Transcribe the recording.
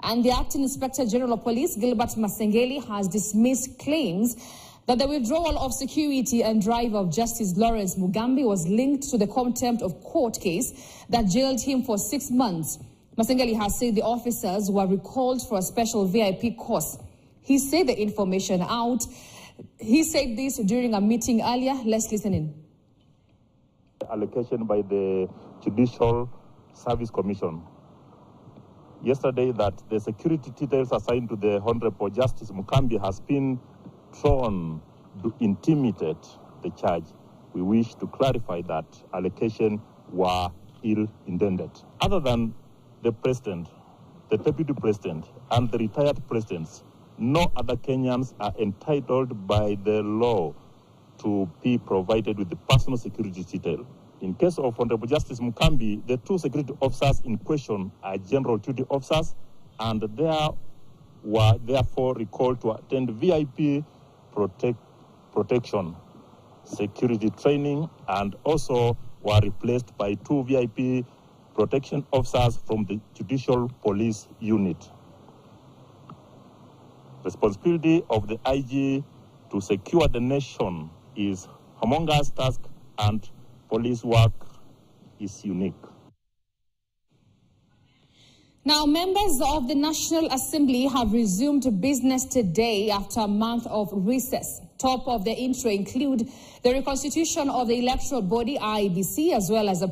And the Acting Inspector General of Police, Gilbert Masengeli, has dismissed claims that the withdrawal of security and driver of Justice Lawrence Mugambi was linked to the contempt of court case that jailed him for 6 months. Masengeli has said the officers were recalled for a special VIP course. He said the information out. He said this during a meeting earlier. Let's listen in. Allocation by the Judicial Service Commission yesterday that the security details assigned to the Honorable Justice Mugambi has been thrown to intimidate the charge. We wish to clarify that allocation were ill-intended. Other than the President, the Deputy President, and the retired presidents, no other Kenyans are entitled by the law to be provided with the personal security detail. In case of Honorable Justice Mugambi, the 2 security officers in question are general duty officers, and they were therefore recalled to attend VIP protection, security training, and also were replaced by 2 VIP protection officers from the Judicial Police Unit. Responsibility of the IG to secure the nation is a humongous task, and police work is unique. Now, members of the National Assembly have resumed business today after a month of recess. Top of the intro include the reconstitution of the electoral body, IEBC, as well as a